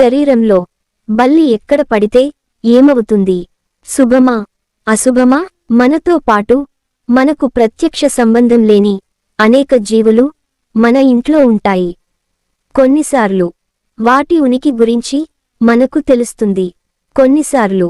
శరీరంలో బల్లి ఎక్కడ పడితే ఏమవుతుంది? శుభమా అశుభమా? మనతో పాటు మనకు ప్రత్యక్ష సంబంధం లేని అనేక జీవులు మన ఇంట్లో ఉంటాయి. కొన్నిసార్లు వాటి ఉనికి గురించి మనకు తెలుస్తుంది, కొన్నిసార్లు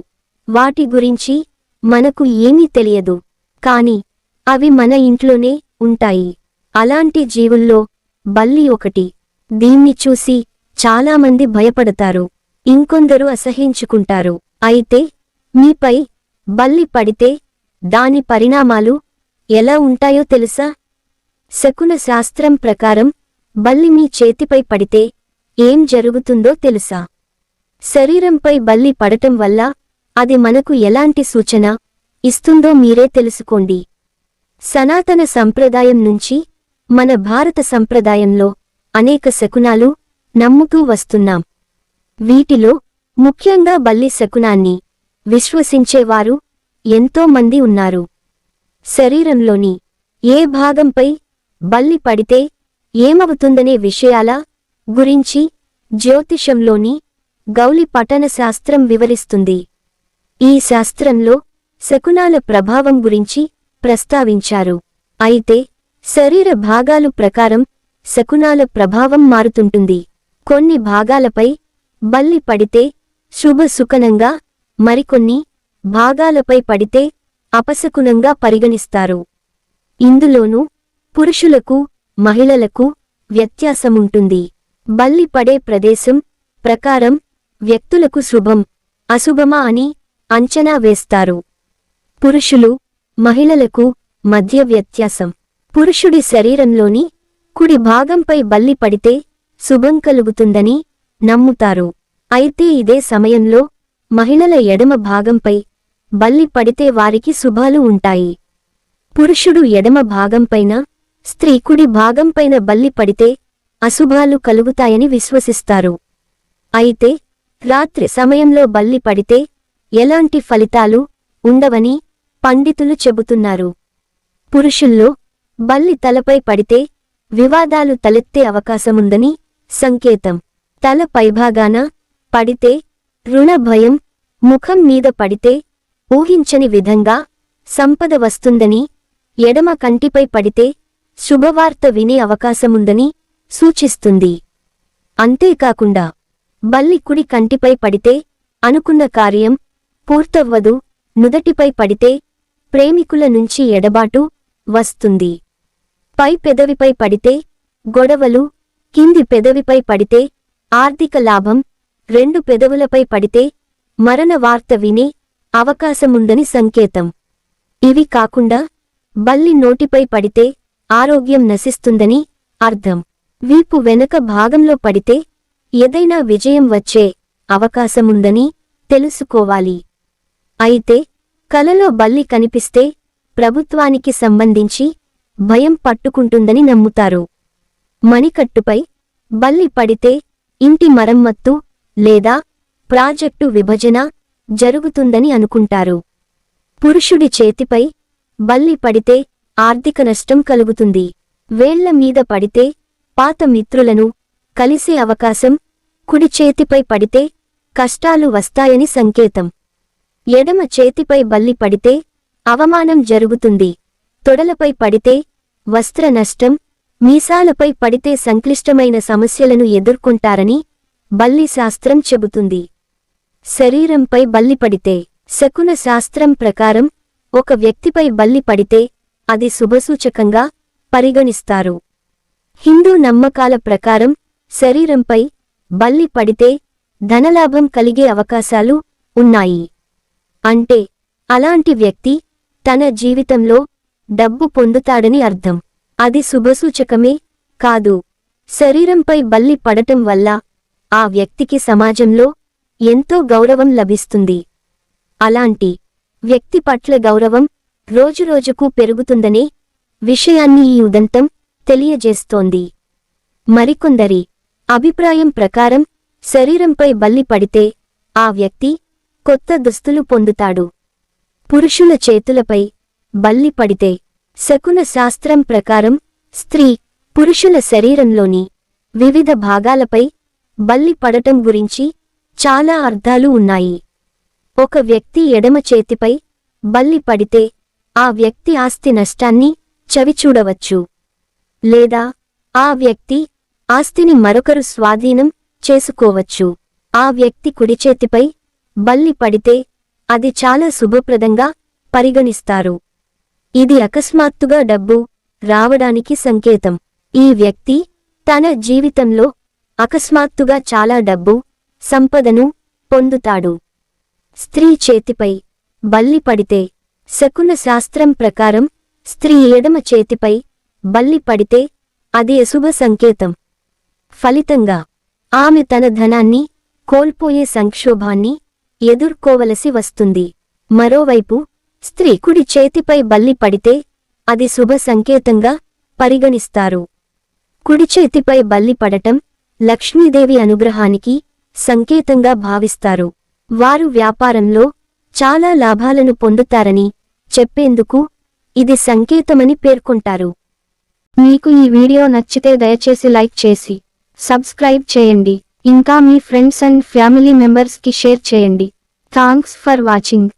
వాటి గురించి మనకు ఏమీ తెలియదు. కాని అవి మన ఇంట్లోనే ఉంటాయి. అలాంటి జీవుల్లో బల్లి ఒకటి. దీన్ని చూసి చాలామంది భయపడతారు, ఇంకొందరు అసహ్యించుకుంటారు. అయితే మీపై బల్లి పడితే దాని పరిణామాలు ఎలా ఉంటాయో తెలుసా? శకున శాస్త్రం ప్రకారం బల్లి మీ చేతిపై పడితే ఏం జరుగుతుందో తెలుసా? శరీరంపై బల్లి పడటం వల్ల అది మనకు ఎలాంటి సూచన ఇస్తుందో మీరే తెలుసుకోండి. సనాతన సంప్రదాయం నుంచి మన భారత సంప్రదాయంలో అనేక శకునాలు నమ్ముతూ వస్తున్నాం. వీటిలో ముఖ్యంగా బల్లి శకునాన్ని విశ్వసించేవారు ఎంతో మంది ఉన్నారు. శరీరంలోని ఏ భాగంపై బల్లి పడితే ఏమవుతుందనే విషయాల గురించి జ్యోతిషంలోని గౌలి పఠన శాస్త్రం వివరిస్తుంది. ఈ శాస్త్రంలో శకునాల ప్రభావం గురించి ప్రస్తావించారు. అయితే శరీర భాగాలు ప్రకారం శకునాల ప్రభావం మారుతుంటుంది. కొన్ని భాగాలపై బల్లి పడితే శుభశకునంగా, మరికొన్ని భాగాలపై పడితే అపశకునంగా పరిగణిస్తారు. ఇందులోనూ పురుషులకు మహిళలకు వ్యత్యాసముంటుంది. బల్లి పడే ప్రదేశం ప్రకారం వ్యక్తులకు శుభం అశుభమా అని అంచనా వేస్తారు. పురుషులు మహిళలకు మధ్య వ్యత్యాసం. పురుషుడి శరీరంలోని కుడి భాగంపై బల్లి పడితే శుభం కలుగుతుందని నమ్ముతారు. అయితే ఇదే సమయంలో మహిళల ఎడమ భాగంపై బల్లి పడితే వారికి శుభాలు ఉంటాయి. పురుషుడు ఎడమ భాగంపైన, స్త్రీ కుడి భాగంపైన బల్లి పడితే అశుభాలు కలుగుతాయని విశ్వసిస్తారు. అయితే రాత్రి సమయంలో బల్లి పడితే ఎలాంటి ఫలితాలు ఉండవని పండితులు చెబుతున్నారు. పురుషుల్లో బల్లి తలపై పడితే వివాదాలు తలెత్తే అవకాశముందని సంకేతం. తల పైభాగాన పడితే రుణ భయం, ముఖం మీద పడితే ఊహించని విధంగా సంపద వస్తుందని, ఎడమ కంటిపై పడితే శుభవార్త వినే అవకాశముందని సూచిస్తుంది. అంతేకాకుండా బల్లి కుడి కంటిపై పడితే అనుకున్న కార్యం పూర్తవ్వదు, నుదటిపై పడితే ప్రేమికుల నుంచి ఎడబాటు వస్తుంది. పై పెదవిపై పడితే గొడవలు, కింది పెదవిపై పడితే ఆర్థిక లాభం, రెండు పెదవులపై పడితే మరణ వార్త వినే అవకాశముందని సంకేతం. ఇవి కాకుండా బల్లి నోటిపై పడితే ఆరోగ్యం నశిస్తుందని అర్థం. వీపు వెనక భాగంలో పడితే ఏదైనా విజయం వచ్చే అవకాశముందని తెలుసుకోవాలి. అయితే కలలో బల్లి కనిపిస్తే ప్రభుత్వానికి సంబంధించి భయం పట్టుకుంటుందని నమ్ముతారు. మణికట్టుపై బల్లి పడితే ఇంటి మరమ్మత్తు లేదా ప్రాజెక్టు విభజన జరుగుతుందని అనుకుంటారు. పురుషుడి చేతిపై బల్లి పడితే ఆర్థిక నష్టం కలుగుతుంది. వేళ్ల మీద పడితే పాత మిత్రులను కలిసే అవకాశం, కుడి చేతిపై పడితే కష్టాలు వస్తాయని సంకేతం. ఎడమ చేతిపై బల్లి పడితే అవమానం జరుగుతుంది. తొడలపై పడితే వస్త్ర నష్టం, మీసాలపై పడితే సంక్లిష్టమైన సమస్యలను ఎదుర్కొంటారని బల్లి శాస్త్రం చెబుతుంది. శరీరంపై బల్లి పడితే శకున శాస్త్రం ప్రకారం ఒక వ్యక్తిపై బల్లి పడితే అది శుభసూచకంగా పరిగణిస్తారు. హిందూ నమ్మకాల ప్రకారం శరీరంపై బల్లి పడితే ధనలాభం కలిగే అవకాశాలు ఉన్నాయి. అంటే అలాంటి వ్యక్తి తన జీవితంలో డబ్బు పొందుతాడని అర్థం. అది శుభసూచకమే కాదు, శరీరంపై బల్లి పడటం వల్ల ఆ వ్యక్తికి సమాజంలో ఎంతో గౌరవం లభిస్తుంది. అలాంటి వ్యక్తి పట్ల గౌరవం రోజురోజుకు పెరుగుతుందనే విషయాన్ని ఈ ఉదంతం తెలియజేస్తోంది. మరికొందరి అభిప్రాయం ప్రకారం శరీరంపై బల్లి పడితే ఆ వ్యక్తి కొత్త దుస్తులు పొందుతాడు. పురుషుల చేతులపై బల్లి పడితే శకున శాస్త్రం ప్రకారం స్త్రీ పురుషుల శరీరంలోని వివిధ భాగాలపై బల్లి పడటం గురించి చాలా అర్థాలు ఉన్నాయి. ఒక వ్యక్తి ఎడమ చేతిపై బల్లి పడితే ఆ వ్యక్తి ఆస్తి నష్టాన్ని చవిచూడవచ్చు. లేదా ఆ వ్యక్తి ఆస్తిని మరొకరు స్వాధీనం చేసుకోవచ్చు. ఆ వ్యక్తి కుడిచేతిపై బల్లి పడితే అది చాలా శుభప్రదంగా పరిగణిస్తారు. ఇది అకస్మాత్తుగా డబ్బు రావడానికి సంకేతం. ఈ వ్యక్తి తన జీవితంలో అకస్మాత్తుగా చాలా డబ్బు సంపదను పొందుతాడు. స్త్రీ చేతిపై బల్లి పడితే శకున శాస్త్రం ప్రకారం స్త్రీ ఎడమ చేతిపై బల్లి పడితే అది అశుభ సంకేతం. ఫలితంగా ఆమె తన ధనాన్ని కోల్పోయే సంక్షోభాన్ని ఎదుర్కోవలసి వస్తుంది. మరోవైపు స్త్రీ కుడి చేతిపై బల్లి పడితే అది శుభ సంకేతంగా పరిగణిస్తారు. కుడి చేతిపై బల్లి పడటం లక్ష్మీదేవి అనుగ్రహానికి సంకేతంగా భావిస్తారు. వారు వ్యాపారంలో చాలా లాభాలను పొందుతారని చెప్పేందుకు ఇది సంకేతమని పేర్కొంటారు. మీకు ఈ వీడియో నచ్చితే దయచేసి లైక్ చేసి సబ్స్క్రైబ్ చేయండి. ఇంకా మీ ఫ్రెండ్స్ అండ్ ఫ్యామిలీ మెంబర్స్కి షేర్ చేయండి. Thanks for watching.